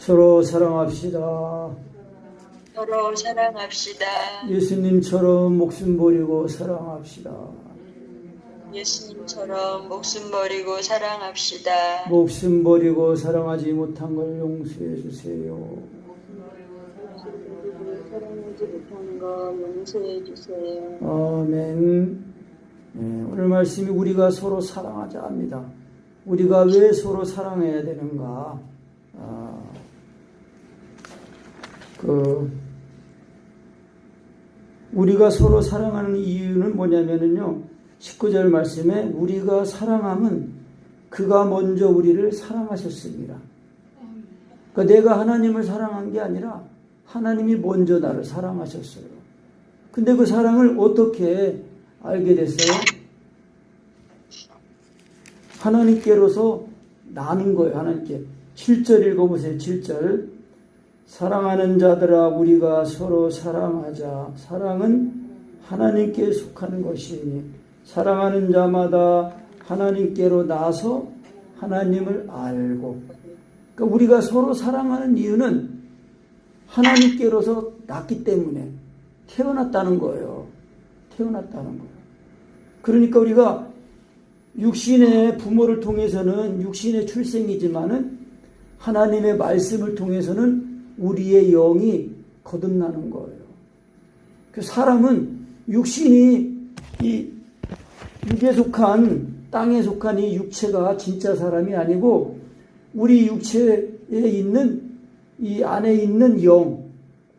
서로 사랑합시다. 서로 사랑합시다. 예수님처럼 목숨 버리고 사랑합시다. 예수님처럼 목숨 버리고 사랑합시다. 목숨 버리고 사랑하지 못한 걸 용서해 주세요. 사랑하지 못하는 거 용서해 주세요. 아멘. 오늘 말씀이 우리가 서로 사랑하자 합니다. 우리가 왜 서로 사랑해야 되는가? 우리가 서로 사랑하는 이유는 뭐냐면요. 19절 말씀에 우리가 사랑함은 그가 먼저 우리를 사랑하셨습니다. 그러니까 내가 하나님을 사랑한 게 아니라 하나님이 먼저 나를 사랑하셨어요. 근데 그 사랑을 어떻게 알게 됐어요? 하나님께로서 나는 거예요. 하나님께. 7절 읽어보세요. 7절. 사랑하는 자들아 우리가 서로 사랑하자. 사랑은 하나님께 속하는 것이니 사랑하는 자마다 하나님께로 나서 하나님을 알고. 그러니까 우리가 서로 사랑하는 이유는 하나님께로서 났기 때문에 태어났다는 거예요. 태어났다는 거예요. 그러니까 우리가 육신의 부모를 통해서는 육신의 출생이지만은 하나님의 말씀을 통해서는 우리의 영이 거듭나는 거예요. 그 사람은 육신이 이 육에 속한 땅에 속한 이 육체가 진짜 사람이 아니고 우리 육체에 있는 이 안에 있는 영,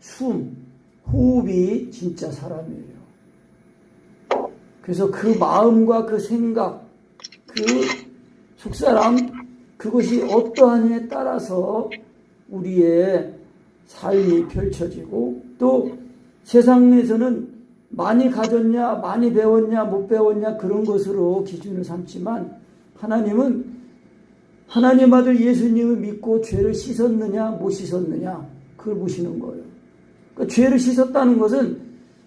숨, 호흡이 진짜 사람이에요. 그래서 그 마음과 그 생각, 그 속사람, 그것이 어떠하냐에 따라서 우리의 삶이 펼쳐지고 또 세상에서는 많이 가졌냐, 많이 배웠냐, 못 배웠냐 그런 것으로 기준을 삼지만 하나님은 하나님 아들 예수님을 믿고 죄를 씻었느냐, 못 씻었느냐 그걸 보시는 거예요. 그러니까 죄를 씻었다는 것은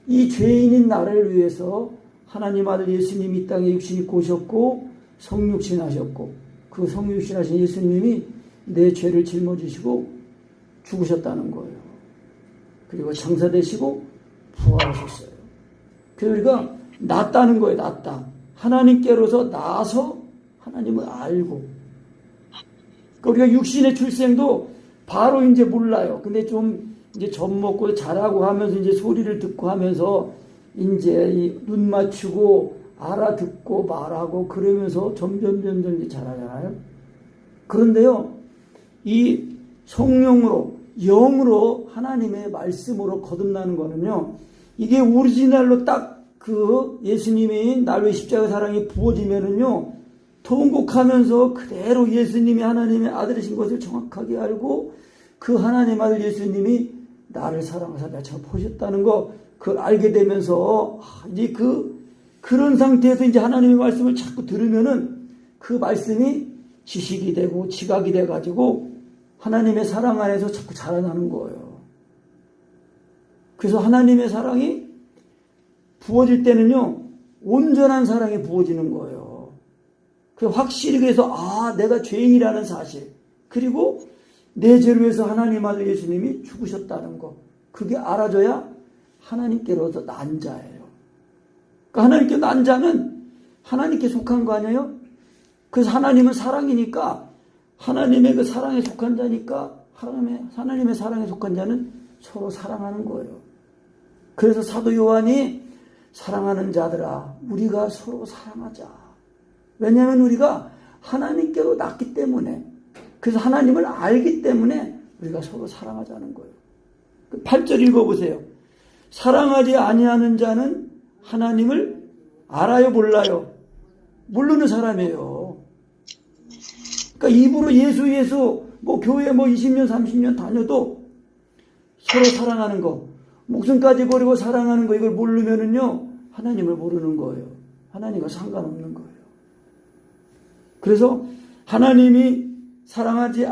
이 죄인인 나를 위해서 하나님 아들 예수님이 이 땅에 육신이 고셨고 성육신 하셨고 그 성육신 하신 예수님이 내 죄를 짊어지시고 죽으셨다는 거예요. 그리고 장사되시고 부활하셨어요. 그래서 우리가 낫다는 거예요. 낫다. 하나님께로서 나서 하나님을 알고. 그러니까 우리가 육신의 출생도 바로 이제 몰라요. 근데 좀 이제 젖 먹고 자라고 하면서 이제 소리를 듣고 하면서 이제 눈 맞추고 알아듣고 말하고 그러면서 점점 이제 자라잖아요. 그런데요, 이 성령으로 영으로 하나님의 말씀으로 거듭나는 거는요, 이게 오리지널로 딱 그 예수님이 날 위해 십자가 사랑이 부어지면은요, 통곡하면서 그대로 예수님이 하나님의 아들이신 것을 정확하게 알고 그 하나님 아들 예수님이 나를 사랑하사 나처럼 보셨다는 거 그걸 알게 되면서 이제 그런 상태에서 이제 하나님의 말씀을 자꾸 들으면은 그 말씀이 지식이 되고 지각이 돼 가지고 하나님의 사랑 안에서 자꾸 자라나는 거예요. 그래서 하나님의 사랑이 부어질 때는요, 온전한 사랑이 부어지는 거예요. 그래서 확실히 그래서 내가 죄인이라는 사실, 그리고 내 죄를 위해서 하나님 아들 예수님이 죽으셨다는 거, 그게 알아져야 하나님께로서 난 자예요. 그러니까 하나님께 난 자는 하나님께 속한 거 아니에요? 그래서 하나님은 사랑이니까 하나님의 그 사랑에 속한 자니까 하나님의 사랑에 속한 자는 서로 사랑하는 거예요. 그래서 사도 요한이 사랑하는 자들아 우리가 서로 사랑하자. 왜냐하면 우리가 하나님께로 났기 때문에, 그래서 하나님을 알기 때문에 우리가 서로 사랑하자는 거예요. 8절 읽어보세요. 사랑하지 아니하는 자는 하나님을 알아요, 몰라요? 모르는 사람이에요. 그러니까 입으로 예수 뭐 교회 20년 30년 다녀도 서로 사랑하는 거, 목숨까지 버리고 사랑하는 거 이걸 모르면은요 하나님을 모르는 거예요. 하나님과 상관없는 거예요. 그래서 하나님을 사랑하지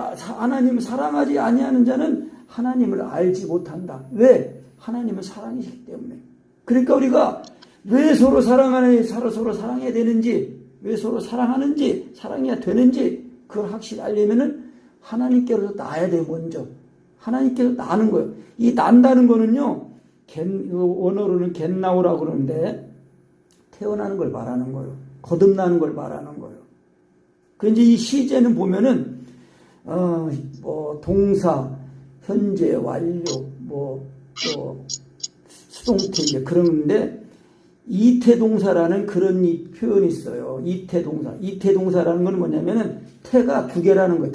아니하는 자는 하나님을 알지 못한다. 왜? 하나님은 사랑이시기 때문에. 그러니까 우리가 왜 서로 서로 사랑해야 되는지, 왜 서로 사랑하는지, 사랑해야 되는지 그걸 확실히 알려면은 하나님께로서 나야 돼, 먼저. 하나님께서 나는 거예요. 이 난다는 거는요, 원어로는 겟나오라고 그러는데, 태어나는 걸 말하는 거예요. 거듭나는 걸 말하는 거예요. 그 이제 이 시제는 보면은, 동사, 현재, 완료, 또, 수동태, 이제 그런데, 이태동사라는 그런 표현이 있어요. 이태동사. 이태동사라는 건 뭐냐면은, 태가 두 개라는 거예요,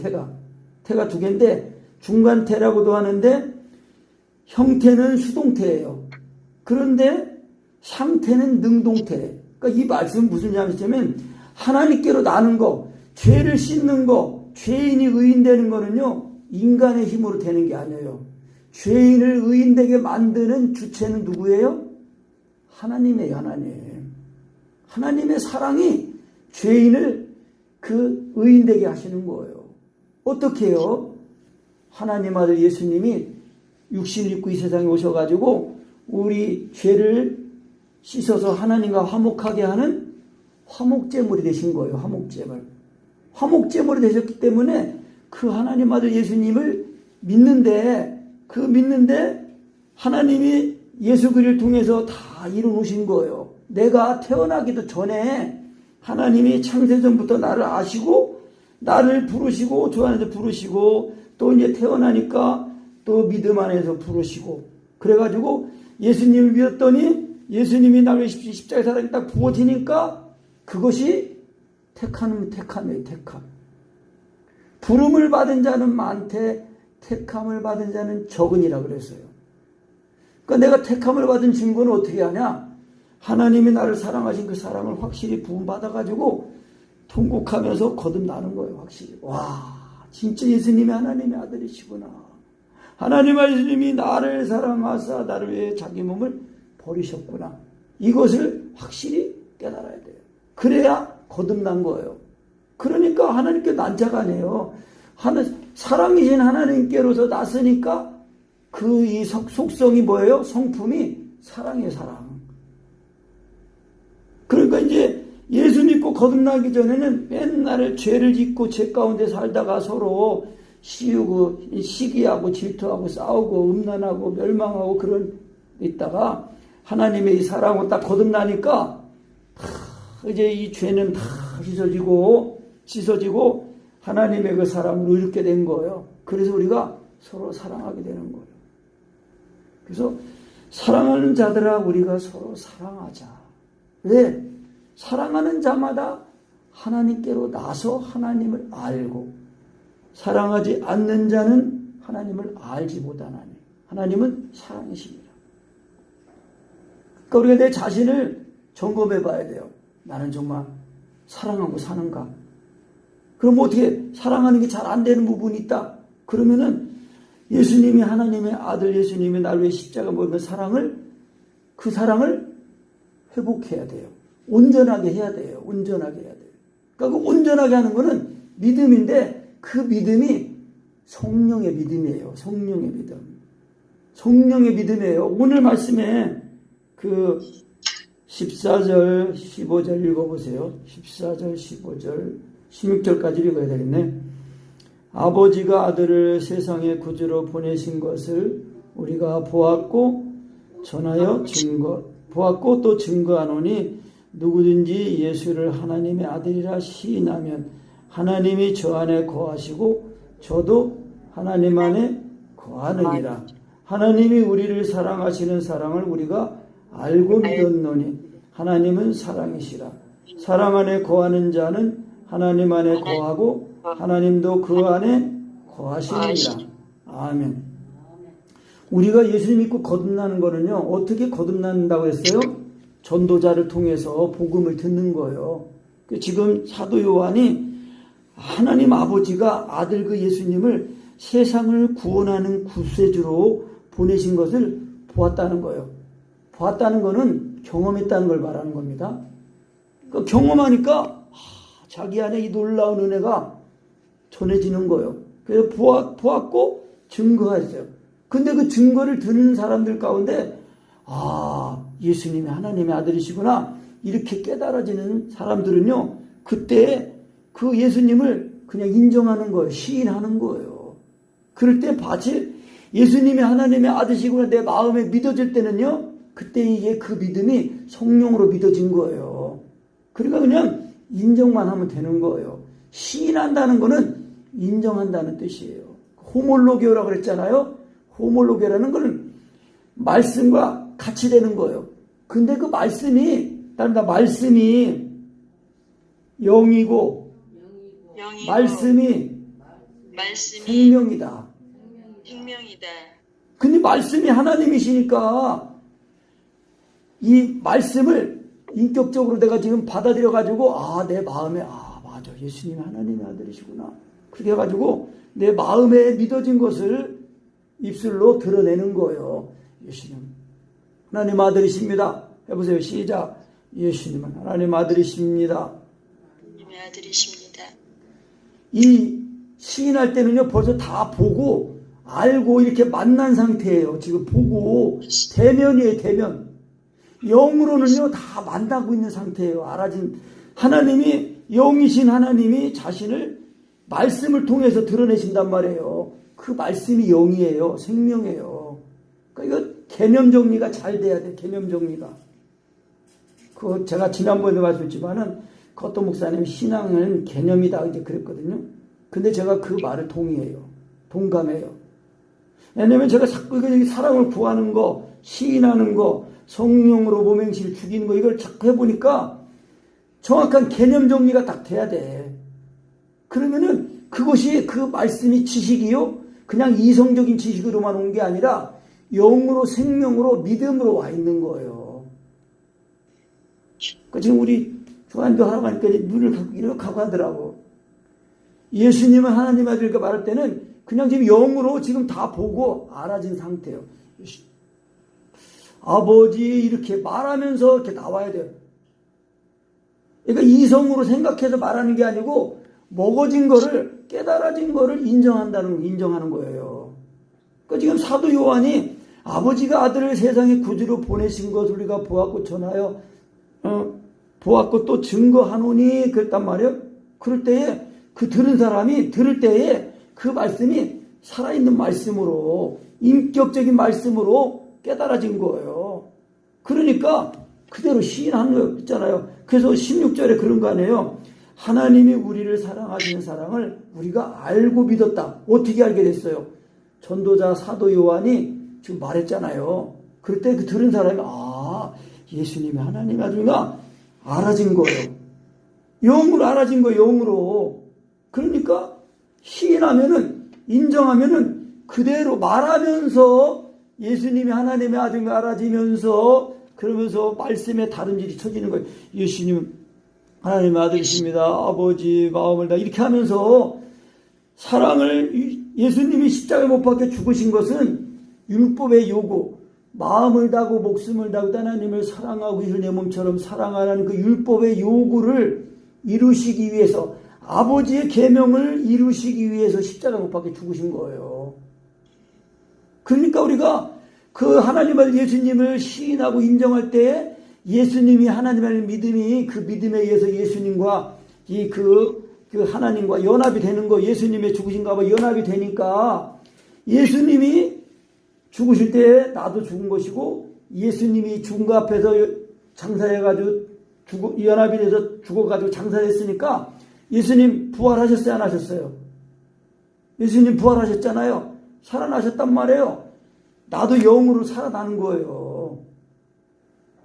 태가 두 개인데, 중간태라고도 하는데, 형태는 수동태예요. 그런데, 상태는 능동태. 그러니까 이 말씀은 무슨 말이냐면, 하나님께로 나는 거, 죄를 씻는 거, 죄인이 의인되는 거는요, 인간의 힘으로 되는 게 아니에요. 죄인을 의인되게 만드는 주체는 누구예요? 하나님이에요, 하나님. 하나님의 사랑이 죄인을 그 의인되게 하시는 거예요. 어떻게 해요? 하나님 아들 예수님이 육신을 입고 이 세상에 오셔가지고 우리 죄를 씻어서 하나님과 화목하게 하는 화목제물이 되신 거예요. 화목제물이 되셨기 때문에 그 하나님 아들 예수님을 믿는데 하나님이 예수 그리스도를 통해서 다 이루신 거예요. 내가 태어나기도 전에 하나님이 창세전부터 나를 아시고 나를 부르시고 주 안에서 부르시고 또 이제 태어나니까 또 믿음 안에서 부르시고 그래가지고 예수님을 믿었더니 예수님이 나를 십자가에 사랑이 딱 부어지니까 그것이 택함이에요. 택함. 부름을 받은 자는 많되 택함을 받은 자는 적으니라 그랬어요. 그러니까 내가 택함을 받은 증거는 어떻게 하냐? 하나님이 나를 사랑하신 그 사랑을 확실히 부음받아가지고 통곡하면서 거듭나는 거예요. 확실히. 와, 진짜 예수님이 하나님의 아들이시구나. 하나님 예수님이 나를 사랑하사 나를 위해 자기 몸을 버리셨구나. 이것을 확실히 깨달아야 돼요. 그래야 거듭난 거예요. 그러니까 하나님께 난 자가 아니에요. 사랑이신 하나님께로서 났으니까 그 이 속성이 뭐예요? 성품이 사랑이에요, 사랑. 그러니까 이제 예수 믿고 거듭나기 전에는 맨날 죄를 짓고 죄 가운데 살다가 서로 시기하고 질투하고 싸우고 음란하고 멸망하고 그런 있다가 하나님의 이 사랑으로 딱 거듭나니까 이제 이 죄는 다 씻어지고 하나님의 그 사랑으로 이렇게 된 거예요. 그래서 우리가 서로 사랑하게 되는 거예요. 그래서 사랑하는 자들아 우리가 서로 사랑하자. 왜? 사랑하는 자마다 하나님께로 나서 하나님을 알고 사랑하지 않는 자는 하나님을 알지 못하나니 하나님은 사랑이십니다. 그러니까 우리가 내 자신을 점검해 봐야 돼요. 나는 정말 사랑하고 사는가? 그럼 어떻게 사랑하는 게 잘 안 되는 부분이 있다? 그러면은 예수님이 하나님의 아들 예수님이 나를 위해 십자가 모는 그 사랑을 회복해야 돼요. 온전하게 해야 돼요. 온전하게 해야 돼요. 그러니까 그 온전하게 하는 거는 믿음인데 그 믿음이 성령의 믿음이에요. 성령의 믿음. 성령의 믿음이에요. 오늘 말씀에 그 14절, 15절 읽어보세요. 14절, 15절, 16절까지 읽어야 되겠네. 아버지가 아들을 세상의 구주로 보내신 것을 우리가 보았고 또 증거하노니 누구든지 예수를 하나님의 아들이라 시인하면 하나님이 저 안에 거하시고 저도 하나님 안에 거하느니라. 하나님이 우리를 사랑하시는 사랑을 우리가 알고 믿었노니 하나님은 사랑이시라. 사랑 안에 거하는 자는 하나님 안에 거하고 하나님도 그 안에 거하시느니라. 아멘. 우리가 예수 믿고 거듭나는 거는요. 어떻게 거듭난다고 했어요? 전도자를 통해서 복음을 듣는 거예요. 지금 사도 요한이 하나님 아버지가 아들 그 예수님을 세상을 구원하는 구세주로 보내신 것을 보았다는 거예요. 보았다는 거는 경험했다는 걸 말하는 겁니다. 그러니까 경험하니까 자기 안에 이 놀라운 은혜가 전해지는 거예요. 그래서 보았고 증거했어요. 근데 그 증거를 듣는 사람들 가운데 예수님이 하나님의 아들이시구나 이렇게 깨달아지는 사람들은요. 그때 그 예수님을 그냥 인정하는 거예요. 시인하는 거예요. 그럴 때 마치 예수님이 하나님의 아들이시구나 내 마음에 믿어질 때는요. 그때 이게 그 믿음이 성령으로 믿어진 거예요. 그러니까 그냥 인정만 하면 되는 거예요. 시인한다는 거는 인정한다는 뜻이에요. 호몰로게오라고 그랬잖아요. 호몰로게라는 거는 말씀과 같이 되는 거예요. 근데 그 말씀이 영이고 말씀이 생명이다. 근데 말씀이 하나님이시니까 이 말씀을 인격적으로 내가 지금 받아들여 가지고 내 마음에 맞아 예수님이 하나님의 아들이시구나 그렇게 해가지고 내 마음에 믿어진 것을 입술로 드러내는 거예요. 예수님 하나님 아들이십니다. 해보세요. 시작. 예수님은 하나님 아들이십니다. 하나님의 아들이십니다. 이 시인할 때는요 벌써 다 보고 알고 이렇게 만난 상태예요. 지금 보고 대면이에요. 대면. 영으로는요 다 만나고 있는 상태예요. 알아진 하나님이 영이신 하나님이 자신을 말씀을 통해서 드러내신단 말이에요. 그 말씀이 영이에요. 생명이에요. 그러니까 이거 개념 정리가 잘 돼야 돼. 개념 정리가. 그 제가 지난번에도 말씀했지만은 겉도 목사님 신앙은 개념이다 이제 그랬거든요. 근데 제가 그 말을 동의해요. 동감해요. 왜냐면 제가 자꾸 이거 사랑을 구하는 거, 시인하는 거, 성령으로 모맹실 죽이는 거 이걸 자꾸 해보니까 정확한 개념 정리가 딱 돼야 돼. 그러면은 그것이 그 말씀이 지식이요? 그냥 이성적인 지식으로만 온 게 아니라 영으로 생명으로 믿음으로 와 있는 거예요. 그러니까 지금 우리 조한도 하러 가니까 눈을 이렇게 하고 하더라고. 예수님은 하나님 아들이니까 말할 때는 그냥 지금 영으로 지금 다 보고 알아진 상태예요. 아버지 이렇게 말하면서 이렇게 나와야 돼요. 그러니까 이성으로 생각해서 말하는 게 아니고 먹어진 거를 깨달아진 거를 인정하는 거예요. 그러니까 지금 사도 요한이 아버지가 아들을 세상에 구주로 보내신 것을 우리가 보았고 전하여 보았고 또 증거하노니 그랬단 말이에요. 그럴 때에 그 들은 사람이 들을 때에 그 말씀이 살아있는 말씀으로 인격적인 말씀으로 깨달아진 거예요. 그러니까 그대로 시인하는 거 있잖아요. 그래서 16절에 그런 거 아니에요. 하나님이 우리를 사랑하시는 사랑을 우리가 알고 믿었다. 어떻게 알게 됐어요? 전도자 사도 요한이 지금 말했잖아요. 그럴 때 그 들은 사람이 예수님이 하나님의 아들인가 알아진 거예요. 영으로 알아진 거예요. 영으로. 그러니까 시인하면은 인정하면은 그대로 말하면서 예수님이 하나님의 아들인가 알아지면서 그러면서 말씀에 다른질이 쳐지는 거예요. 예수님 하나님의 아들이십니다. 아버지 마음을 다 이렇게 하면서 사랑을 예수님이 십자가에 못 박혀 죽으신 것은 율법의 요구 마음을 다하고 목숨을 다하고 하나님을 사랑하고 이를 내 몸처럼 사랑하라는 그 율법의 요구를 이루시기 위해서 아버지의 계명을 이루시기 위해서 십자가에 못 박혀 죽으신 거예요. 그러니까 우리가 그 하나님을 예수님을 시인하고 인정할 때 예수님이 하나님의 믿음이 그 믿음에 의해서 예수님과 그 하나님과 연합이 되는 거 예수님의 죽으신가 봐 연합이 되니까 예수님이 죽으실 때 나도 죽은 것이고 예수님이 죽은 거 앞에서 장사해가지고 연합이 돼서 죽어가지고 장사했으니까 예수님 부활하셨어요? 안 하셨어요? 예수님 부활하셨잖아요. 살아나셨단 말이에요. 나도 영으로 살아나는 거예요.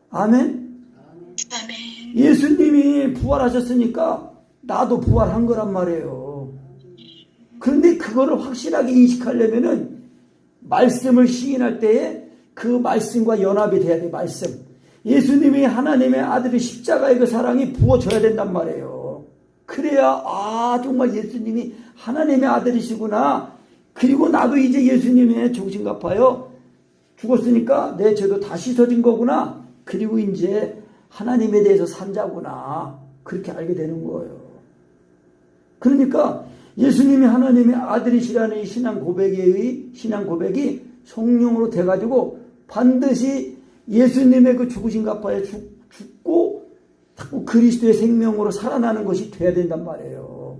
아멘? 아멘. 예수님이 부활하셨으니까 나도 부활한 거란 말이에요. 그런데 그거를 확실하게 인식하려면은 말씀을 시인할 때에 그 말씀과 연합이 돼야 돼. 말씀. 예수님이 하나님의 아들이 십자가의 그 사랑이 부어져야 된단 말이에요. 그래야 정말 예수님이 하나님의 아들이시구나. 그리고 나도 이제 예수님의 죽으신 갚아요. 죽었으니까 내 죄도 다 씻어진 거구나. 그리고 이제 하나님에 대해서 산자구나. 그렇게 알게 되는 거예요. 그러니까 예수님이 하나님의 아들이시라는 이 신앙 고백이 성령으로 돼가지고 반드시 예수님의 그 죽으신 갚아에 죽고 그리스도의 생명으로 살아나는 것이 돼야 된단 말이에요.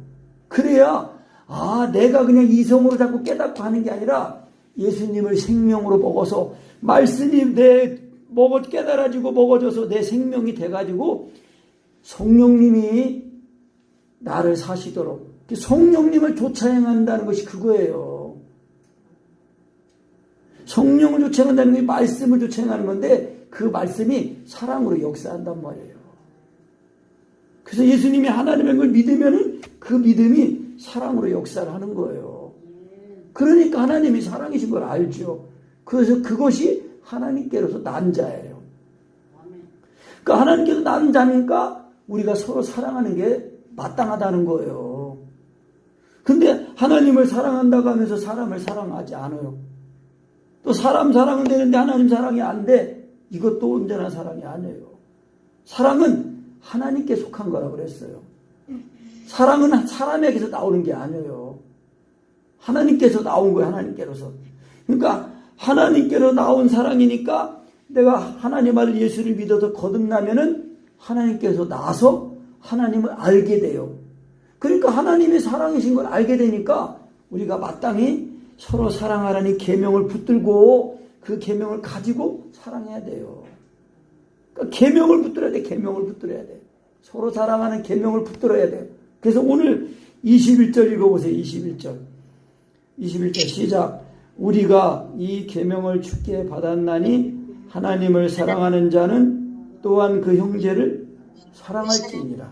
그래야 내가 그냥 이성으로 자꾸 깨닫고 하는 게 아니라 예수님을 생명으로 먹어서 말씀이 깨달아지고 먹어져서 내 생명이 돼가지고 성령님이 나를 사시도록 성령님을 쫓아 행한다는 것이 그거예요. 성령을 쫓아 행한다는 게 말씀을 쫓아 행하는 건데 그 말씀이 사랑으로 역사한단 말이에요. 그래서 예수님이 하나님인 걸 믿으면은 그 믿음이 사랑으로 역사를 하는 거예요. 그러니까 하나님이 사랑이신 걸 알죠. 그래서 그것이 하나님께로서 난 자예요. 그러니까 하나님께서 난 자니까 우리가 서로 사랑하는 게 마땅하다는 거예요. 근데 하나님을 사랑한다고 하면서 사람을 사랑하지 않아요. 또 사람 사랑은 되는데 하나님 사랑이 안 돼. 이것도 온전한 사랑이 아니에요. 사랑은 하나님께 속한 거라고 그랬어요. 사랑은 사람에게서 나오는 게 아니에요. 하나님께서 나온 거예요. 하나님께로서. 그러니까 하나님께로 나온 사랑이니까 내가 하나님 아들 예수를 믿어서 거듭나면은 하나님께서 나서 하나님을 알게 돼요. 그러니까 하나님의 사랑이신 걸 알게 되니까 우리가 마땅히 서로 사랑하라는 계명을 붙들고 그 계명을 가지고 사랑해야 돼요. 그러니까 계명을 붙들어야 돼. 계명을 붙들어야 돼. 서로 사랑하는 계명을 붙들어야 돼요. 그래서 오늘 21절 읽어보세요. 21절 시작. 우리가 이 계명을 주께 받았나니 하나님을 사랑하는 자는 또한 그 형제를 사랑할지니라.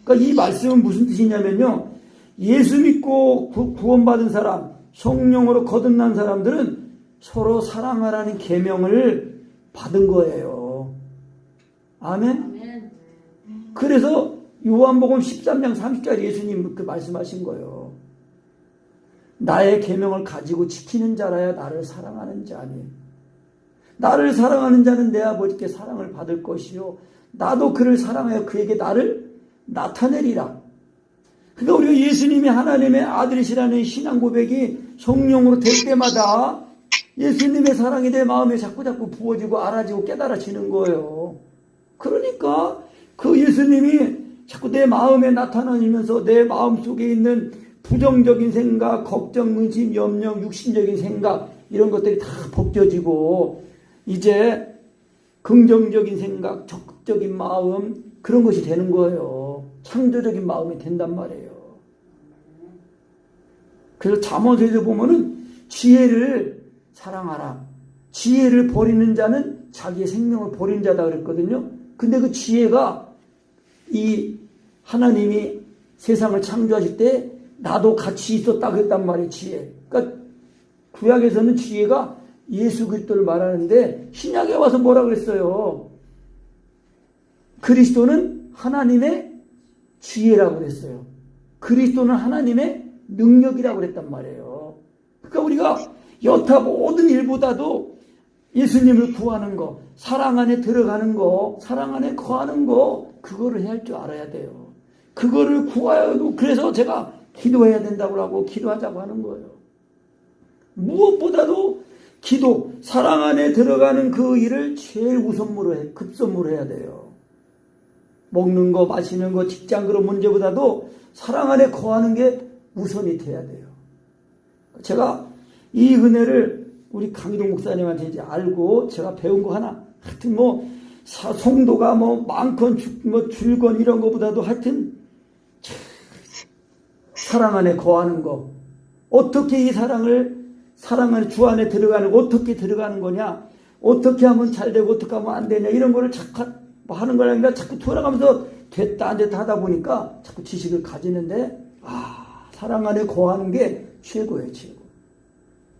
그러니까 이 말씀은 무슨 뜻이냐면요. 예수 믿고 구원받은 사람, 성령으로 거듭난 사람들은 서로 사랑하라는 계명을 받은 거예요. 아멘. 그래서 요한복음 13장 30절 예수님 그 말씀하신 거예요. 나의 계명을 가지고 지키는 자라야 나를 사랑하는 자니. 나를 사랑하는 자는 내 아버지께 사랑을 받을 것이요 나도 그를 사랑하여 그에게 나를 나타내리라. 그러니까 우리가 예수님이 하나님의 아들이시라는 신앙 고백이 성령으로 될 때마다 예수님의 사랑이 내 마음에 자꾸 부어지고 알아지고 깨달아지는 거예요. 그러니까 그 예수님이 자꾸 내 마음에 나타나면서 내 마음 속에 있는 부정적인 생각, 걱정, 의심, 염려, 육신적인 생각 이런 것들이 다 벗겨지고 이제 긍정적인 생각, 적극적인 마음 그런 것이 되는 거예요. 창조적인 마음이 된단 말이에요. 그래서 잠언서에서 보면은 지혜를 사랑하라. 지혜를 버리는 자는 자기의 생명을 버린 자다 그랬거든요. 근데 그 지혜가 이 하나님이 세상을 창조하실 때 나도 같이 있었다 그랬단 말이에요. 지혜. 그러니까 구약에서는 지혜가 예수 그리스도를 말하는데 신약에 와서 뭐라 그랬어요? 그리스도는 하나님의 지혜라고 그랬어요. 그리스도는 하나님의 능력이라고 그랬단 말이에요. 그러니까 우리가 여타 모든 일보다도 예수님을 구하는 거, 사랑 안에 들어가는 거, 사랑 안에 거하는 거 그거를 해야 할 줄 알아야 돼요. 그거를 구하여도 그래서 제가 기도해야 된다고 하고 기도하자고 하는 거예요. 무엇보다도 기도, 사랑 안에 들어가는 그 일을 제일 우선으로 급선무로 해야 돼요. 먹는 거, 마시는 거, 직장 그런 문제보다도 사랑 안에 거하는 게 우선이 돼야 돼요. 제가 이 은혜를 우리 강희동 목사님한테 이제 알고 제가 배운 거 하나, 하여튼 성도가 많건 줄건 이런 거보다도 하여튼 사랑 안에 거하는 거. 어떻게 이 사랑 안에 주 안에 들어가는 거, 어떻게 들어가는 거냐, 어떻게 하면 잘 되고 어떻게 하면 안 되냐 이런 거를 자꾸 하는 거 아니라 자꾸 돌아가면서 됐다 안 됐다 하다 보니까 자꾸 지식을 가지는데 사랑 안에 거하는 게 최고예요. 최고.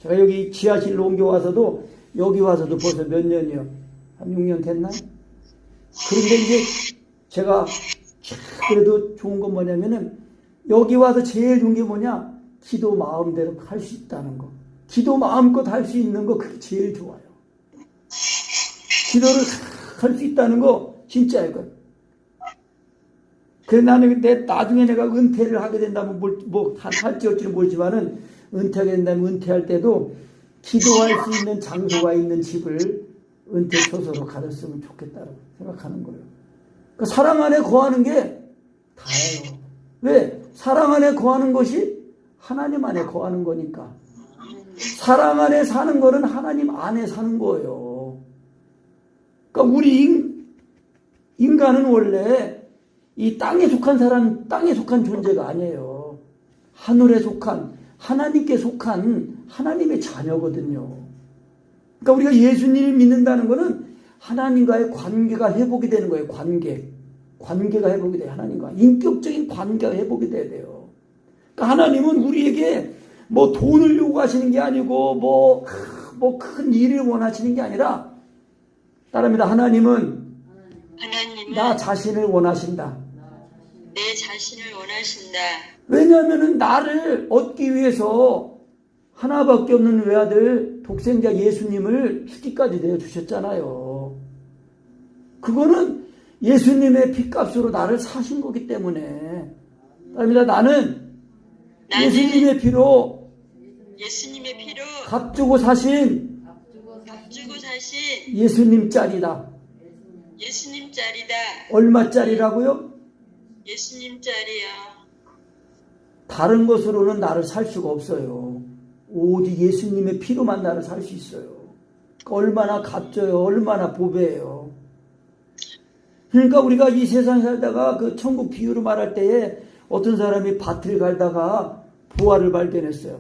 제가 여기 지하실로 옮겨와서도 여기 와서도 벌써 몇 년이요? 한 6년 됐나? 그런데 이제 제가 그래도 좋은 건 뭐냐면은 여기 와서 제일 좋은 게 뭐냐? 기도 마음대로 할 수 있다는 거. 기도 마음껏 할 수 있는 거 그게 제일 좋아요. 기도를 할 수 있다는 거 진짜 이거. 그래 나는 나중에 내가 은퇴를 하게 된다면 할지 어찌는 모르지만은 은퇴하게 된다면 은퇴할 때도 기도할 수 있는 장소가 있는 집을 은퇴 초소로 가졌으면 좋겠다고 생각하는 거예요. 그러니까 사랑 안에 거하는 게 다예요. 왜? 사랑 안에 거하는 것이 하나님 안에 거하는 거니까. 사랑 안에 사는 거는 하나님 안에 사는 거예요. 그러니까 우리 인간은 원래 이 땅에 속한 사람, 땅에 속한 존재가 아니에요. 하늘에 속한, 하나님께 속한 하나님의 자녀거든요. 그러니까 우리가 예수님을 믿는다는 거는 하나님과의 관계가 회복이 되는 거예요. 관계가 회복이 돼요. 하나님과 인격적인 관계가 회복이 돼야 돼요. 그러니까 하나님은 우리에게 뭐 돈을 요구하시는 게 아니고 뭐 큰 일을 원하시는 게 아니라, 따릅니다. 하나님은 나 자신을 원하신다. 내 자신을 원하신다. 왜냐하면 나를 얻기 위해서 하나밖에 없는 외아들 독생자 예수님을 죽기까지 내어주셨잖아요. 그거는 예수님의 피값으로 나를 사신 거기 때문에, 따릅니다. 나는 예수님의 피로 값주고 사신 예수님 짤이다. 예수님 짤이다. 얼마짜리라고요? 예수님 짤이요. 다른 것으로는 나를 살 수가 없어요. 오직 예수님의 피로만 나를 살 수 있어요. 얼마나 값져요. 얼마나 보배예요. 그러니까 우리가 이 세상에 살다가 그 천국 비유로 말할 때에 어떤 사람이 밭을 갈다가 부화를 발견했어요.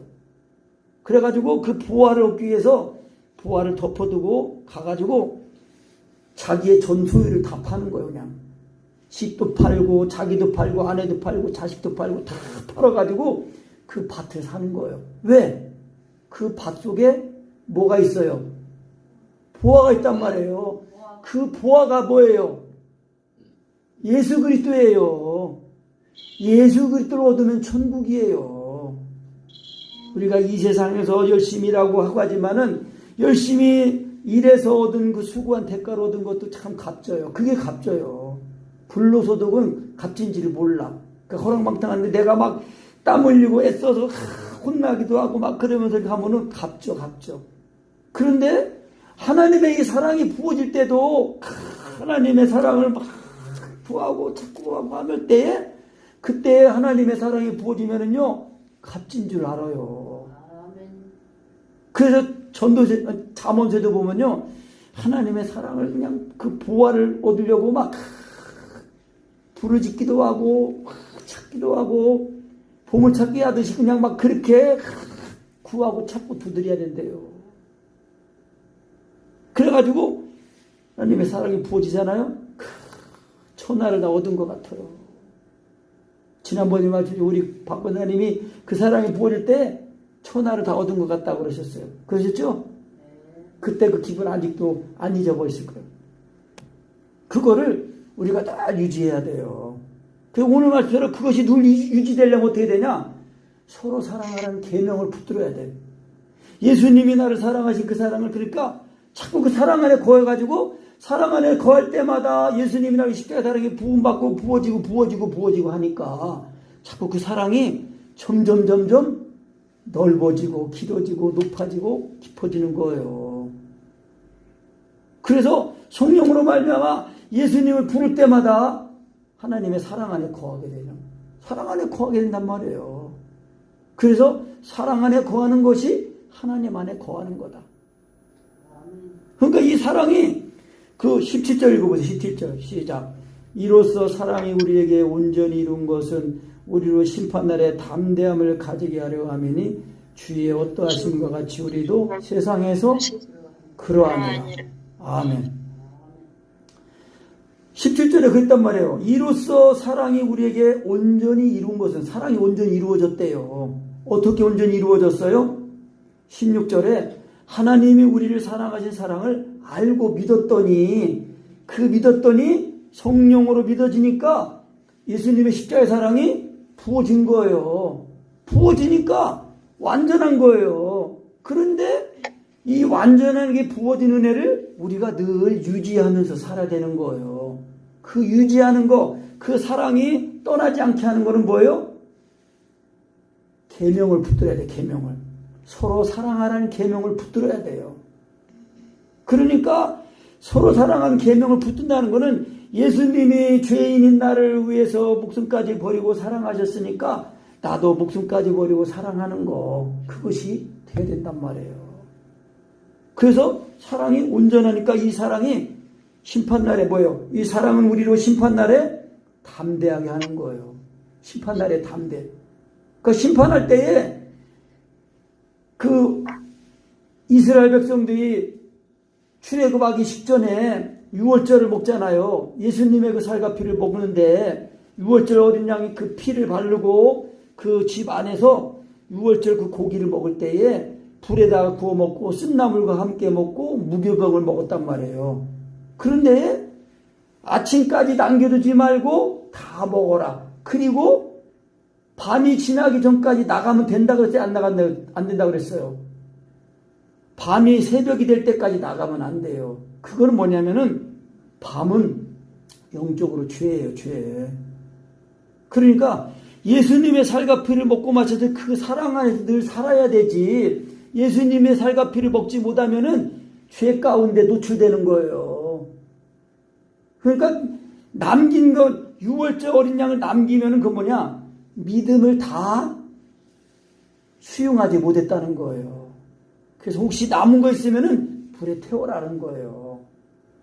그래가지고 그 부화를 얻기 위해서 부화를 덮어두고 가가지고 자기의 전 소유를 다 파는 거예요. 그냥 집도 팔고 자기도 팔고 아내도 팔고 자식도 팔고 다 팔아가지고 그 밭을 사는 거예요. 왜? 그 밭 속에 뭐가 있어요? 부화가 있단 말이에요. 그 부화가 뭐예요? 예수 그리스도예요. 예수 그리스도를 얻으면 천국이에요. 우리가 이 세상에서 열심히 일하고 하고 하지만은 열심히 일해서 얻은 그 수고한 대가로 얻은 것도 참 값져요. 그게 값져요. 불로소득은 값진지를 몰라. 그러니까 허랑방탕한데 내가 막 땀 흘리고 애써서 혼나기도 하고 막 그러면서 가면은 값져. 그런데 하나님의 이 사랑이 부어질 때도 하나님의 사랑을 막 부하고 자꾸 하고 하면 때에 그때 하나님의 사랑이 부어지면은요 값진 줄 알아요. 그래서 전도세, 잠언세도 보면요 하나님의 사랑을 그냥 그 부활을 얻으려고 막 부르짖기도 하고 찾기도 하고 보물찾기 하듯이 그냥 막 그렇게 구하고 찾고 두드려야 된대요. 그래가지고 하나님의 사랑이 부어지잖아요. 천하를 다 얻은 것 같아요. 지난번에 말씀 우리 박 권사님이 그 사랑이 부어질 때 천하를 다 얻은 것 같다고 그러셨어요. 그러셨죠? 그때 그 기분 아직도 안 잊어버리실 거예요. 그거를 우리가 다 유지해야 돼요. 그래서 오늘 말씀처럼 그것이 늘 유지되려면 어떻게 되냐? 서로 사랑하라는 계명을 붙들어야 돼요. 예수님이 나를 사랑하신 그 사랑을, 그러니까 자꾸 그 사랑 안에 거해가지고 사랑 안에 거할 때마다 예수님이 나를 십자가 사랑이 부음받고 부어지고 하니까 자꾸 그 사랑이 점점 넓어지고 길어지고 높아지고 깊어지는 거예요. 그래서 성령으로 말미암아 예수님을 부를 때마다 하나님의 사랑 안에 거하게 되죠. 사랑 안에 거하게 된단 말이에요. 그래서 사랑 안에 거하는 것이 하나님 안에 거하는 거다. 그러니까 이 사랑이 그 17절 읽어보세요. 17절 시작. 이로써 사랑이 우리에게 온전히 이룬 것은 우리로 심판날에 담대함을 가지게 하려 함이니 주의 어떠하심과 같이 우리도 세상에서 그러하니라. 아멘. 17절에 그랬단 말이에요. 이로써 사랑이 우리에게 온전히 이룬 것은, 사랑이 온전히 이루어졌대요. 어떻게 온전히 이루어졌어요? 16절에 하나님이 우리를 사랑하신 사랑을 알고 믿었더니, 그 믿었더니 성령으로 믿어지니까 예수님의 십자가의 사랑이 부어진 거예요. 부어지니까 완전한 거예요. 그런데 이 완전한 게 부어진 은혜를 우리가 늘 유지하면서 살아야 되는 거예요. 그 유지하는 거, 그 사랑이 떠나지 않게 하는 거는 뭐예요? 계명을 붙들어야 돼. 계명을. 서로 사랑하라는 계명을 붙들어야 돼요. 그러니까 서로 사랑하는 계명을 붙든다는 거는 예수님이 죄인인 나를 위해서 목숨까지 버리고 사랑하셨으니까 나도 목숨까지 버리고 사랑하는 거, 그것이 돼야 된단 말이에요. 그래서 사랑이 온전하니까 이 사랑이 심판날에 뭐예요? 이 사랑은 우리로 심판날에 담대하게 하는 거예요. 심판날에 담대. 그 심판할 때에 그 이스라엘 백성들이 출애굽하기 직전에 유월절을 먹잖아요. 예수님의 그 살과 피를 먹는데 유월절 어린 양이 그 피를 바르고 그 집 안에서 유월절 그 고기를 먹을 때에 불에다가 구워 먹고 쓴나물과 함께 먹고 무교병을 먹었단 말이에요. 그런데 아침까지 남겨두지 말고 다 먹어라. 그리고 밤이 지나기 전까지 나가면 된다 그랬어요? 안 된다 그랬어요? 밤이 새벽이 될 때까지 나가면 안 돼요. 그거는 뭐냐면은 밤은 영적으로 죄예요, 죄. 그러니까 예수님의 살과 피를 먹고 마셔서 그 사랑 안에서 늘 살아야 되지. 예수님의 살과 피를 먹지 못하면은 죄 가운데 노출되는 거예요. 그러니까 남긴 것, 유월절 어린 양을 남기면은 그 뭐냐? 믿음을 다 수용하지 못했다는 거예요. 그래서 혹시 남은 거 있으면은 불에 태워라는 거예요.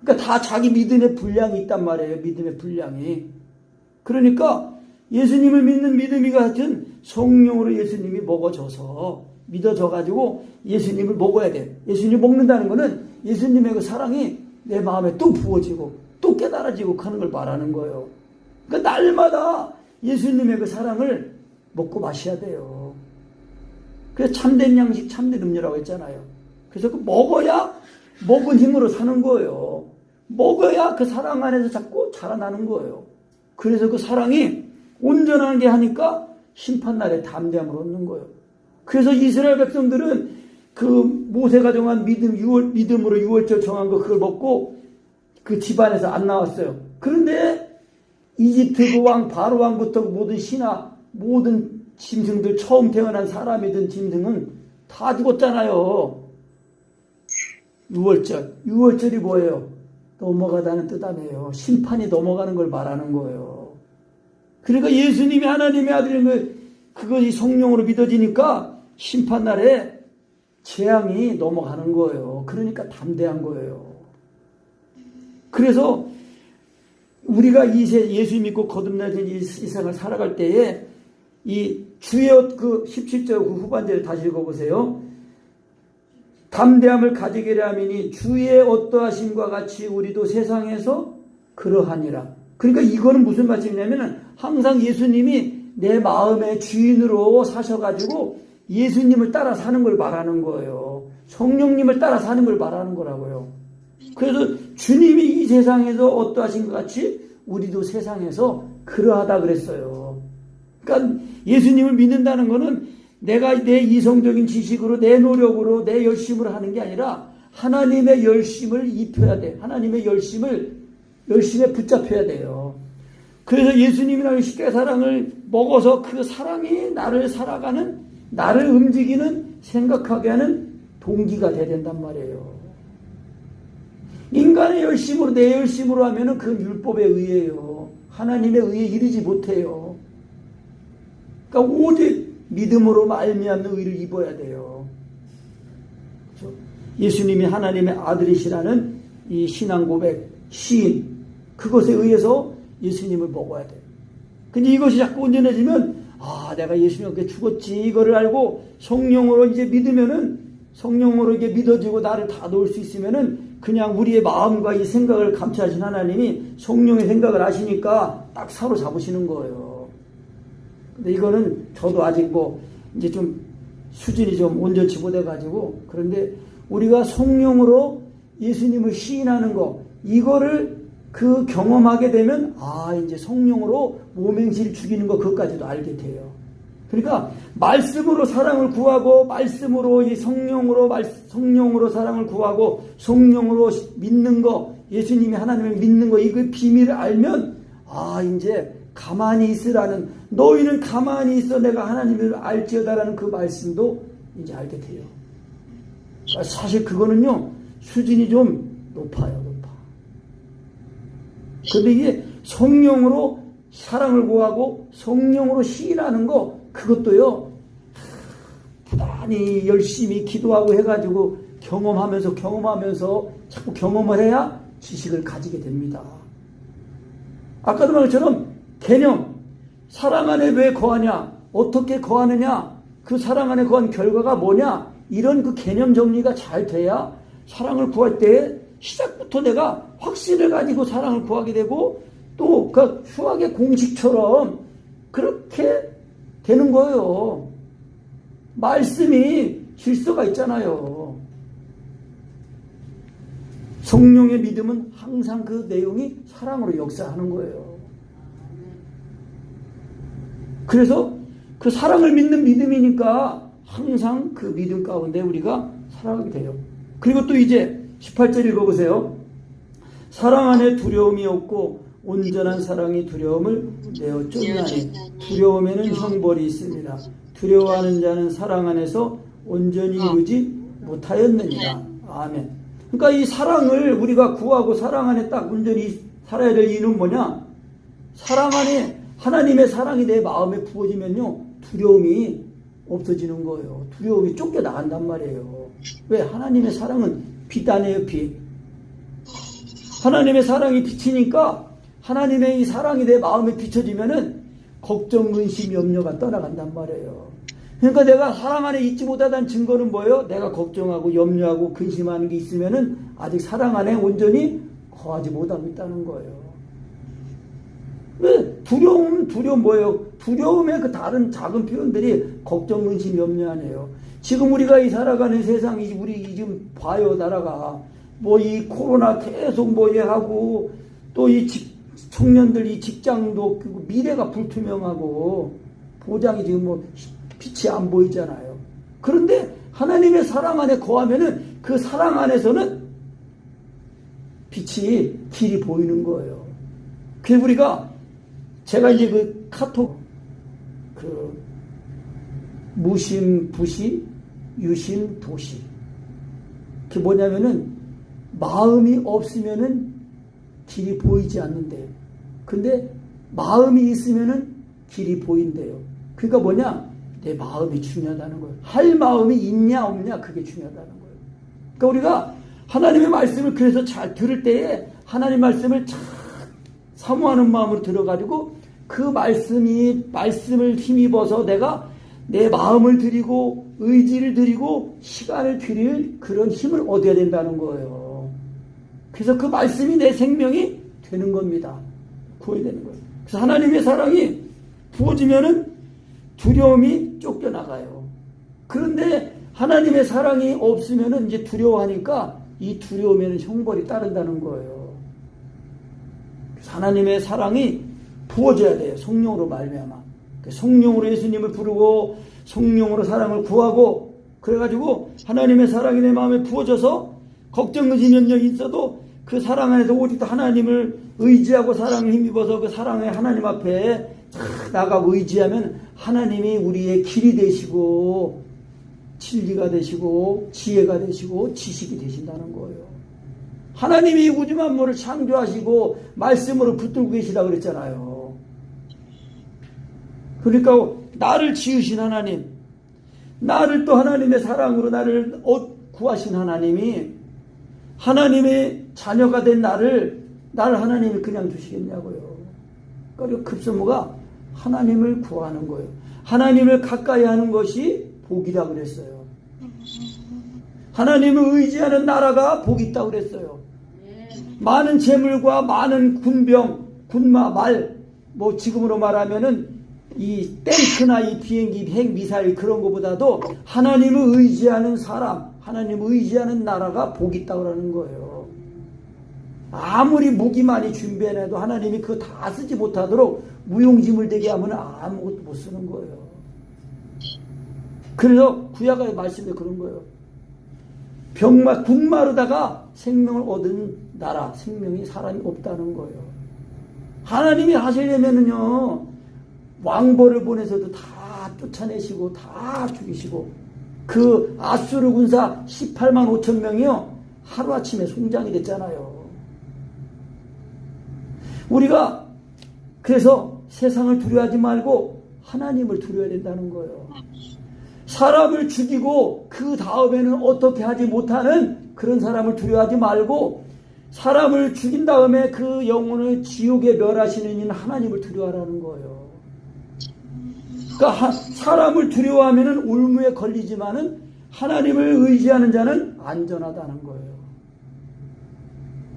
그러니까 다 자기 믿음의 분량이 있단 말이에요. 믿음의 분량이. 그러니까 예수님을 믿는 믿음이 같은 성령으로 예수님이 먹어져서 믿어져가지고 예수님을 먹어야 돼. 예수님 먹는다는 거는 예수님의 그 사랑이 내 마음에 또 부어지고 또 깨달아지고 하는 걸 말하는 거예요. 그러니까 날마다 예수님의 그 사랑을 먹고 마셔야 돼요. 그래서 참된 양식, 참된 음료라고 했잖아요. 그래서 그 먹어야 먹은 힘으로 사는 거예요. 먹어야 그 사랑 안에서 자꾸 자라나는 거예요. 그래서 그 사랑이 온전하게 하니까 심판날에 담대함을 얻는 거예요. 그래서 이스라엘 백성들은 그 모세가 정한 믿음으로 유월절 정한 거 그걸 먹고 그 집안에서 안 나왔어요. 그런데 이집트 그 왕 바로 왕부터 모든 신하 모든 짐승들 처음 태어난 사람이든 짐승은 다 죽었잖아요. 유월절이 뭐예요? 넘어가다는 뜻 아니에요. 심판이 넘어가는 걸 말하는 거예요. 그러니까 예수님이 하나님의 아들인 그것이 성령으로 믿어지니까 심판날에 재앙이 넘어가는 거예요. 그러니까 담대한 거예요. 그래서 우리가 예수 믿고 거듭나진 이 세상을 살아갈 때에 이 주의 그 17절 그 후반절을 다시 읽어보세요. 담대함을 가지게 하미니 주의 어떠하심과 같이 우리도 세상에서 그러하니라. 그러니까 이거는 무슨 말씀이냐면 항상 예수님이 내 마음의 주인으로 사셔가지고 예수님을 따라 사는 걸 말하는 거예요. 성령님을 따라 사는 걸 말하는 거라고요. 그래서 주님이 이 세상에서 어떠하신 것 같이 우리도 세상에서 그러하다 그랬어요. 그러니까 예수님을 믿는다는 것은 내가 내 이성적인 지식으로 내 노력으로 내 열심으로 하는 게 아니라 하나님의 열심을 입혀야 돼. 하나님의 열심에 붙잡혀야 돼요. 그래서 예수님이 나를 십자가 사랑을 먹어서 그 사랑이 나를 살아가는, 나를 움직이는, 생각하게 하는 동기가 돼야 된단 말이에요. 인간의 열심으로, 내 열심으로 하면은 그 율법에 의해요. 하나님의 의에 이르지 못해요. 그러니까 오직 믿음으로 말미암는 의를 입어야 돼요. 그렇죠? 예수님이 하나님의 아들이시라는 이 신앙 고백, 시인, 그것에 의해서 예수님을 먹어야 돼요. 근데 이것이 자꾸 온전해지면 내가 예수님께 죽었지 이거를 알고 성령으로 이제 믿으면은 성령으로 이게 믿어지고 나를 다 놓을 수 있으면은 그냥 우리의 마음과 이 생각을 감찰하신 하나님이 성령의 생각을 아시니까 딱 사로잡으시는 거예요. 근데 이거는 저도 아직 이제 좀 수준이 좀 온전치 못해가지고 그런데 우리가 성령으로 예수님을 시인하는 거 이거를 그 경험하게 되면 이제 성령으로 오맹실 죽이는 거 그것까지도 알게 돼요. 그러니까 말씀으로 사랑을 구하고 말씀으로 이 성령으로 사랑을 구하고 성령으로 믿는 거 예수님이 하나님을 믿는 거 이거 비밀을 알면 이제 가만히 있으라는 너희는 가만히 있어 내가 하나님을 알지어다라는 그 말씀도 이제 알게 돼요. 사실 그거는요 수준이 좀 높아요. 근데 이게 성령으로 사랑을 구하고 성령으로 시인하는 거, 그것도요, 부단히 열심히 기도하고 해가지고 경험하면서 자꾸 경험을 해야 지식을 가지게 됩니다. 아까도 말한 것처럼 개념, 사랑 안에 왜 거하냐, 어떻게 거하느냐, 그 사랑 안에 거한 결과가 뭐냐, 이런 그 개념 정리가 잘 돼야 사랑을 구할 때 시작부터 내가 확신을 가지고 사랑을 구하게 되고, 또 그 수학의 공식처럼 그렇게 되는 거예요. 말씀이 질서가 있잖아요. 성령의 믿음은 항상 그 내용이 사랑으로 역사하는 거예요. 그래서 그 사랑을 믿는 믿음이니까 항상 그 믿음 가운데 우리가 살아가게 돼요. 그리고 또 이제 18절 읽어보세요. 사랑 안에 두려움이 없고 온전한 사랑이 두려움을 내어 쫓나니 두려움에는 형벌이 있습니다. 두려워하는 자는 사랑 안에서 온전히 이루지 못하였느니라. 아멘. 그러니까 이 사랑을 우리가 구하고 사랑 안에 딱 온전히 살아야 될 이유는 뭐냐? 사랑 안에 하나님의 사랑이 내 마음에 부어지면요, 두려움이 없어지는 거예요. 두려움이 쫓겨나간단 말이에요. 왜? 하나님의 사랑은 빛 아니에요, 빛. 하나님의 사랑이 빛이니까 하나님의 이 사랑이 내 마음에 비춰지면은 걱정, 근심, 염려가 떠나간단 말이에요. 그러니까 내가 사랑 안에 있지 못하다는 증거는 뭐예요? 내가 걱정하고 염려하고 근심하는 게 있으면은 아직 사랑 안에 온전히 거하지 못하고 있다는 거예요. 왜? 두려움 뭐예요? 두려움의 그 다른 작은 표현들이 걱정, 근심, 염려 아니에요. 지금 우리가 이 살아가는 세상이, 우리 지금 봐요, 나라가. 뭐 이 코로나 계속 뭐 얘하고, 또 이 청년들 이 직장도 없고 미래가 불투명하고 보장이 지금 뭐 빛이 안 보이잖아요. 그런데 하나님의 사랑 안에 거하면은 그 사랑 안에서는 빛이 길이 보이는 거예요. 그래서 우리가, 제가 이제 그 카톡 그 무심 부시 유심 도시, 그게 뭐냐면은 마음이 없으면은 길이 보이지 않는데요. 근데 마음이 있으면은 길이 보인대요. 그러니까 뭐냐? 내 마음이 중요하다는 거예요. 할 마음이 있냐 없냐, 그게 중요하다는 거예요. 그러니까 우리가 하나님의 말씀을 그래서 잘 들을 때에 하나님 말씀을 잘 사모하는 마음으로 들어가지고 그 말씀을 힘입어서 내가 내 마음을 드리고 의지를 드리고 시간을 드릴 그런 힘을 얻어야 된다는 거예요. 그래서 그 말씀이 내 생명이 되는 겁니다. 구해야 되는 거예요. 그래서 하나님의 사랑이 부어지면은 두려움이 쫓겨나가요. 그런데 하나님의 사랑이 없으면은 이제 두려워하니까 이 두려움에는 형벌이 따른다는 거예요. 그래서 하나님의 사랑이 부어져야 돼요. 성령으로 말미암아. 성령으로 예수님을 부르고 성령으로 사랑을 구하고, 그래가지고 하나님의 사랑이 내 마음에 부어져서 걱정, 근심, 염려가 있어도 그 사랑 안에서 오직 하나님을 의지하고 사랑을 힘입어서 그 사랑의 하나님 앞에 나가고 의지하면 하나님이 우리의 길이 되시고 진리가 되시고 지혜가 되시고 지식이 되신다는 거예요. 하나님이 우주 만물을 창조하시고 말씀으로 붙들고 계시다 그랬잖아요. 그러니까 나를 지으신 하나님, 나를 또 하나님의 사랑으로 나를 구하신 하나님이, 하나님의 자녀가 된 나를 하나님이 그냥 두시겠냐고요. 그러니까 급선무가 하나님을 구하는 거예요. 하나님을 가까이 하는 것이 복이다 그랬어요. 하나님을 의지하는 나라가 복이 있다고 그랬어요. 많은 재물과 많은 군병, 군마, 말, 뭐 지금으로 말하면은 이 탱크나 이 비행기, 핵, 미사일 그런 것보다도 하나님을 의지하는 사람, 하나님을 의지하는 나라가 복이 있다고 그러는 거예요. 아무리 무기 많이 준비해놔도 하나님이 그거 다 쓰지 못하도록 무용지물 되게 하면 아무것도 못 쓰는 거예요. 그래서 구약의 말씀에 그런 거예요. 군마로다가 생명을 얻은 나라, 생명이 사람이 없다는 거예요. 하나님이 하시려면은요, 왕벌을 보내서도 다 쫓아내시고 다 죽이시고, 그 아수르 군사 18만 5천 명이요 하루아침에 송장이 됐잖아요. 우리가 그래서 세상을 두려워하지 말고 하나님을 두려워야 된다는 거예요. 사람을 죽이고 그 다음에는 어떻게 하지 못하는 그런 사람을 두려워하지 말고 사람을 죽인 다음에 그 영혼을 지옥에 멸하시는 이는 하나님을 두려워하라는 거예요. 그러니까 사람을 두려워하면 울무에 걸리지만은 하나님을 의지하는 자는 안전하다는 거예요.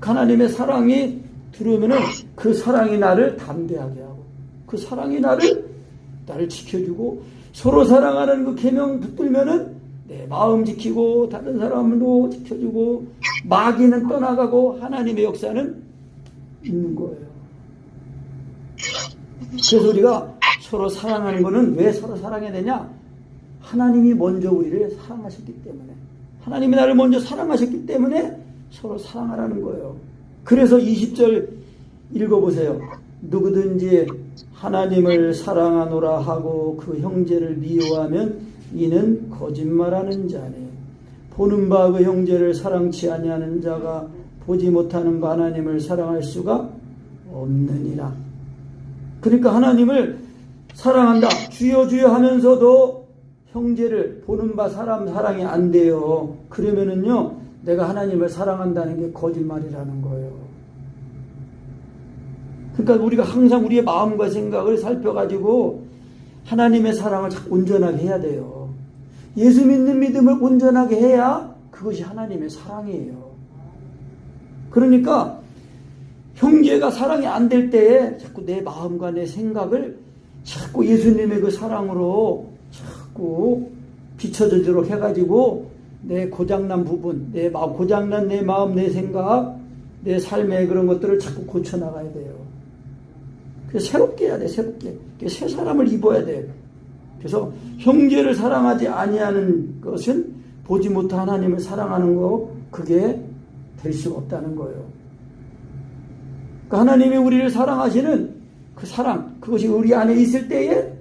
하나님의 사랑이 들어오면은 그 사랑이 나를 담대하게 하고 그 사랑이 나를 지켜주고 서로 사랑하는 그 계명 붙들면은 내 마음 지키고 다른 사람도 지켜주고 마귀는 떠나가고 하나님의 역사는 있는 거예요. 그래서 우리가 서로 사랑하는 거는 왜 서로 사랑해야 되냐? 하나님이 먼저 우리를 사랑하셨기 때문에 하나님이 나를 먼저 사랑하셨기 때문에 서로 사랑하라는 거예요. 그래서 20절 읽어보세요. 누구든지 하나님을 사랑하노라 하고 그 형제를 미워하면 이는 거짓말하는 자니 보는 바 그 형제를 사랑치 아니하는 자가 보지 못하는 바 하나님을 사랑할 수가 없느니라. 그러니까 하나님을 사랑한다 주여 주여 하면서도 형제를 보는 바 사람 사랑이 안 돼요. 그러면은요 내가 하나님을 사랑한다는 게 거짓말이라는 거예요. 그러니까 우리가 항상 우리의 마음과 생각을 살펴가지고 하나님의 사랑을 자꾸 온전하게 해야 돼요. 예수 믿는 믿음을 온전하게 해야 그것이 하나님의 사랑이에요. 그러니까 형제가 사랑이 안 될 때에 자꾸 내 마음과 내 생각을 자꾸 예수님의 그 사랑으로 자꾸 비춰주도록 해가지고 내 고장난 부분, 고장난 내 마음, 내 생각, 내 삶의 그런 것들을 자꾸 고쳐나가야 돼요. 그래서 새롭게 해야 돼, 새롭게. 새 사람을 입어야 돼. 그래서 형제를 사랑하지 아니하는 것은 보지 못한 하나님을 사랑하는 거, 그게 될 수가 없다는 거예요. 그러니까 하나님이 우리를 사랑하시는 그 사랑, 그것이 우리 안에 있을 때에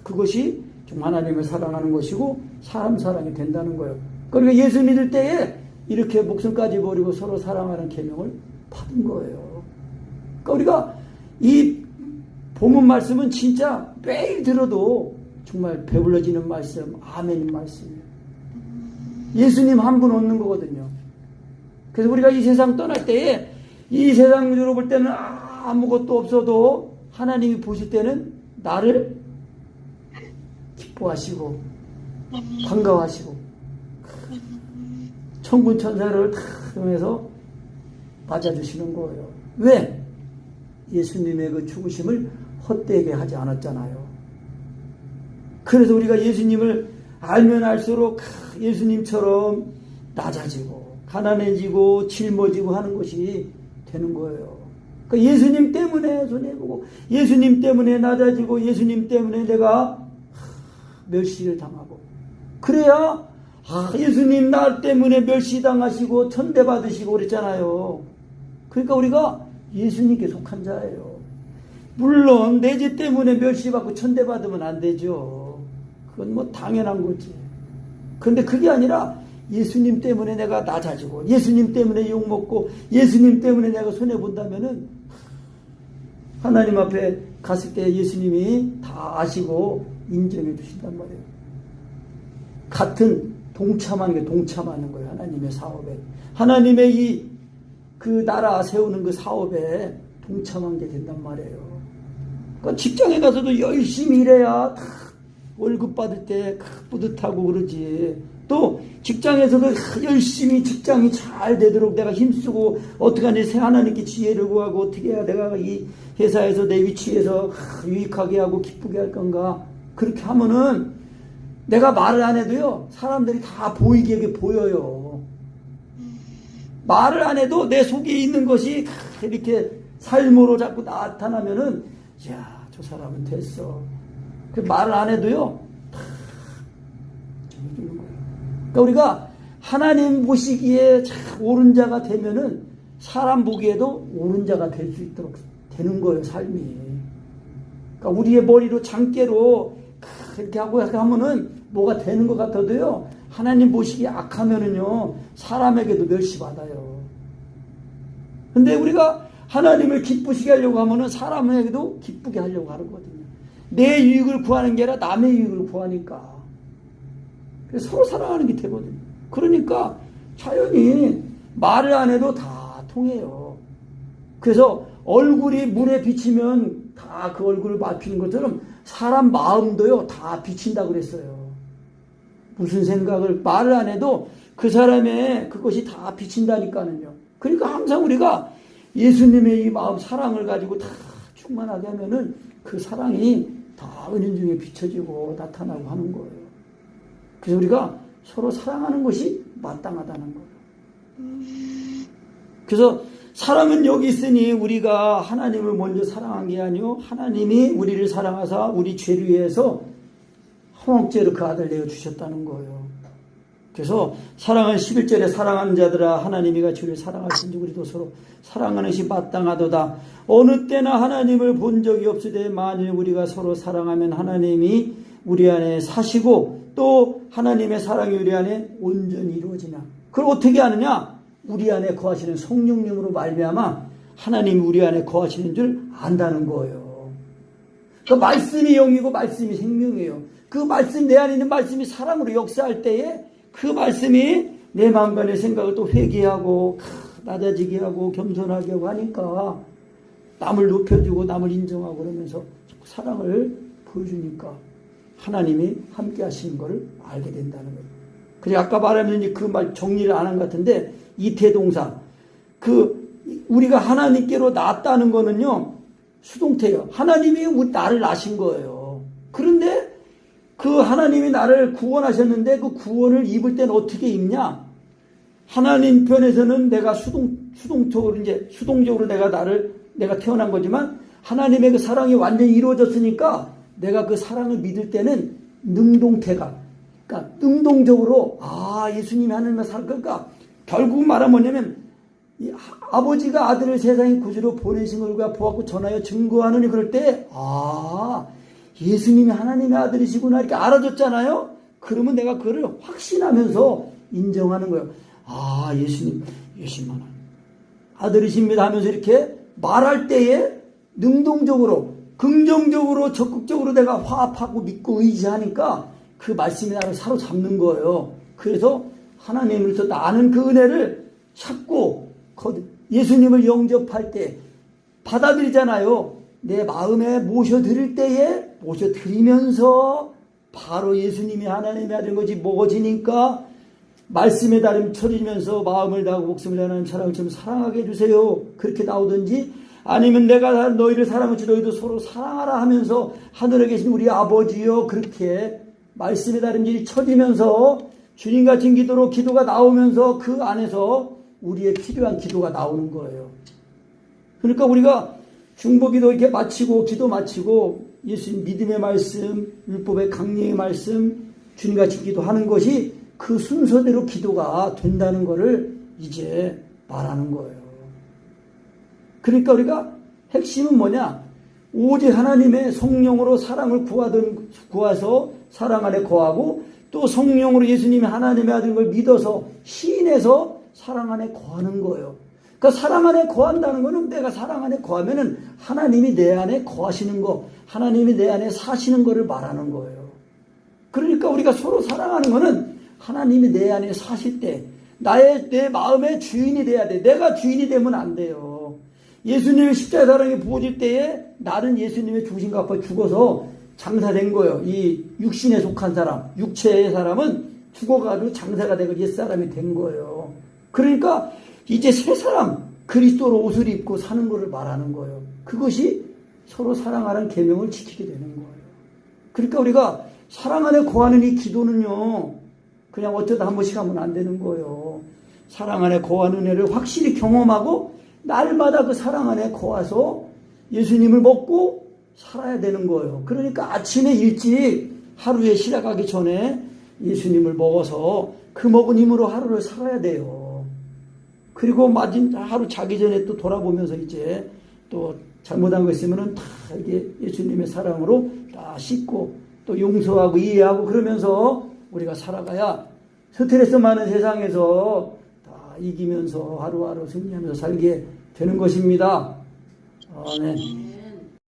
그것이 좀 하나님을 사랑하는 것이고 사람 사랑이 된다는 거예요. 그러니까 예수 믿을 때에 이렇게 목숨까지 버리고 서로 사랑하는 계명을 받은 거예요. 그러니까 우리가 이 본문 말씀은 진짜 매일 들어도 정말 배불러지는 말씀, 아멘인 말씀이에요. 예수님 한 분 얻는 거거든요. 그래서 우리가 이 세상 떠날 때에 이 세상으로 볼 때는 아무것도 없어도 하나님이 보실 때는 나를 기뻐하시고 반가워하시고 천군 천사를 다 통해서 맞아주시는 거예요. 왜? 예수님의 그 죽으심을 헛되게 하지 않았잖아요. 그래서 우리가 예수님을 알면 알수록 예수님처럼 낮아지고 가난해지고 짊어지고 하는 것이 되는 거예요. 그러니까 예수님 때문에 손해보고 예수님 때문에 낮아지고 예수님 때문에 내가 멸시를 당하고 그래야 예수님 나 때문에 멸시당하시고 천대받으시고 그랬잖아요. 그러니까 우리가 예수님께 속한 자예요. 물론 내 죄 때문에 멸시받고 천대받으면 안 되죠. 그건 뭐 당연한 거지. 그런데 그게 아니라 예수님 때문에 내가 낮아지고 예수님 때문에 욕먹고 예수님 때문에 내가 손해본다면은 하나님 앞에 갔을 때 예수님이 다 아시고 인정해 주신단 말이에요. 같은 동참하는 게 동참하는 거예요. 하나님의 사업에. 하나님의 그 나라 세우는 그 사업에 동참한 게 된단 말이에요. 그러니까 직장에 가서도 열심히 일해야 다 월급 받을 때 뿌듯하고 그러지. 또 직장에서도 열심히 직장이 잘 되도록 내가 힘쓰고 어떻게 하냐 하나님께 지혜를 구하고 어떻게 해야 내가 이 회사에서 내 위치에서 유익하게 하고 기쁘게 할 건가. 그렇게 하면은 내가 말을 안 해도요 사람들이 다 보이게 보여요. 말을 안 해도 내 속에 있는 것이 이렇게 삶으로 자꾸 나타나면은 야, 저 사람은 됐어. 그 말을 안 해도요 다 정해주는 거예요. 그러니까 우리가 하나님 보시기에 옳은 자가 되면은 사람 보기에도 옳은 자가 될 수 있도록 되는 거예요, 삶이. 그러니까 우리의 머리로 장깨로 이렇게 하고 하면은 뭐가 되는 것 같아도요 하나님 보시기에 악하면은요 사람에게도 멸시받아요. 근데 우리가 하나님을 기쁘시게 하려고 하면은 사람에게도 기쁘게 하려고 하는 거거든요. 내 유익을 구하는 게 아니라 남의 유익을 구하니까. 그래서 서로 사랑하는 게 되거든요. 그러니까 자연히 말을 안 해도 다 통해요. 그래서 얼굴이 물에 비치면 다 그 얼굴을 밝히는 것처럼 사람 마음도요 다 비친다고 그랬어요. 무슨 생각을 말을 안 해도 그 사람의 그것이 다 비친다니까는요. 그러니까 항상 우리가 예수님의 이 마음 사랑을 가지고 다 충만하게 하면은 그 사랑이 다 은연중에 비춰지고 나타나고 하는 거예요. 그래서 우리가 서로 사랑하는 것이 마땅하다는 거예요. 그래서 사랑은 여기 있으니 우리가 하나님을 먼저 사랑한 게 아니요 하나님이 우리를 사랑하사 우리 죄를 위해서 화목제로 그 아들 내어주셨다는 거예요. 그래서 사랑은 11절에 사랑하는 자들아 하나님이 같이 우리를 사랑하신지 우리도 서로 사랑하는 것이 마땅하도다. 어느 때나 하나님을 본 적이 없으되 만일 우리가 서로 사랑하면 하나님이 우리 안에 사시고 또 하나님의 사랑이 우리 안에 온전히 이루어지나. 그걸 어떻게 하느냐? 우리 안에 거하시는 성령님으로 말미암아 하나님이 우리 안에 거하시는 줄 안다는 거예요. 그 말씀이 영이고 말씀이 생명이에요. 그 말씀 내 안에 있는 말씀이 사랑으로 역사할 때에 그 말씀이 내 마음과 내 생각을 또 회개하고 낮아지게 하고 겸손하게 하고 하니까 남을 높여주고 남을 인정하고 그러면서 사랑을 보여주니까 하나님이 함께 하시는 것을 알게 된다는 거예요. 그래서 아까 말하면 그 말 정리를 안 한 것 같은데 이태동사 우리가 하나님께로 낳았다는 거는요 수동태예요. 하나님이 나를 낳으신 거예요. 그런데 그 하나님이 나를 구원하셨는데 그 구원을 입을 때는 어떻게 입냐? 하나님 편에서는 내가 수동적으로 내가 태어난 거지만 하나님의 그 사랑이 완전히 이루어졌으니까 내가 그 사랑을 믿을 때는 능동태가 그러니까 능동적으로 예수님이 하나님의 사랑 그러니까 결국 말하면 뭐냐면 아버지가 아들을 세상에 구주로 보내신 걸 우리가 보았고 전하여 증거하느니 그럴 때 예수님이 하나님의 아들이시구나 이렇게 알아줬잖아요. 그러면 내가 그거를 확신하면서 인정하는 거예요. 예수님 아들이십니다 하면서 이렇게 말할 때에 능동적으로 긍정적으로 적극적으로 내가 화합하고 믿고 의지하니까 그 말씀이 나를 사로잡는 거예요. 그래서 하나님으로서 나는 그 은혜를 찾고 예수님을 영접할 때 받아들이잖아요. 내 마음에 모셔드릴 때에 모셔드리면서 바로 예수님이 하나님의 아들인 것이 먹어지니까 말씀에 따르면 처리면서 마음을 다하고 목숨을 다하는 사랑처럼 사랑하게 해주세요. 그렇게 나오든지 아니면 내가 너희를 사랑하지 너희도 서로 사랑하라 하면서 하늘에 계신 우리 아버지요 그렇게 말씀에 따르면 처리면서 주님 같은 기도로 기도가 나오면서 그 안에서 우리의 필요한 기도가 나오는 거예요. 그러니까 우리가 중보기도 이렇게 마치고 기도 마치고 예수님 믿음의 말씀, 율법의 강령의 말씀, 주님같이 기도하는 것이 그 순서대로 기도가 된다는 것을 이제 말하는 거예요. 그러니까 우리가 핵심은 뭐냐? 오직 하나님의 성령으로 사랑을 구해서 사랑 안에 거하고 또 성령으로 예수님이 하나님의 아들인 걸 믿어서 시인해서 사랑 안에 거하는 거예요. 그러니까 사랑 안에 거한다는 것은 내가 사랑 안에 거하면은 하나님이 내 안에 거하시는 거, 하나님이 내 안에 사시는 거를 말하는 거예요. 그러니까 우리가 서로 사랑하는 거는 하나님이 내 안에 사실 때 내 마음의 주인이 돼야 돼. 내가 주인이 되면 안 돼요. 예수님의 십자가 사랑이 부어질 때에 나는 예수님의 중심과 앞에 죽어서 장사된 거예요. 이 육신에 속한 사람, 육체의 사람은 죽어가지고 장사가 되고 옛사람이 된 거예요. 그러니까 이제 새 사람 그리스도로 옷을 입고 사는 것을 말하는 거예요. 그것이 서로 사랑하는 계명을 지키게 되는 거예요. 그러니까 우리가 사랑 안에 거하는 이 기도는요 그냥 어쩌다 한 번씩 하면 안 되는 거예요. 사랑 안에 거하는 은혜를 확실히 경험하고 날마다 그 사랑 안에 거해서 예수님을 먹고 살아야 되는 거예요. 그러니까 아침에 일찍 하루에 시작하기 전에 예수님을 먹어서 그 먹은 힘으로 하루를 살아야 돼요. 그리고 마진 하루 자기 전에 또 돌아보면서 이제 또 잘못한 거 있으면은 다 이게 예수님의 사랑으로 다 씻고 또 용서하고 이해하고 그러면서 우리가 살아가야 스트레스 많은 세상에서 다 이기면서 하루하루 승리하면서 살게 되는 것입니다. 아멘.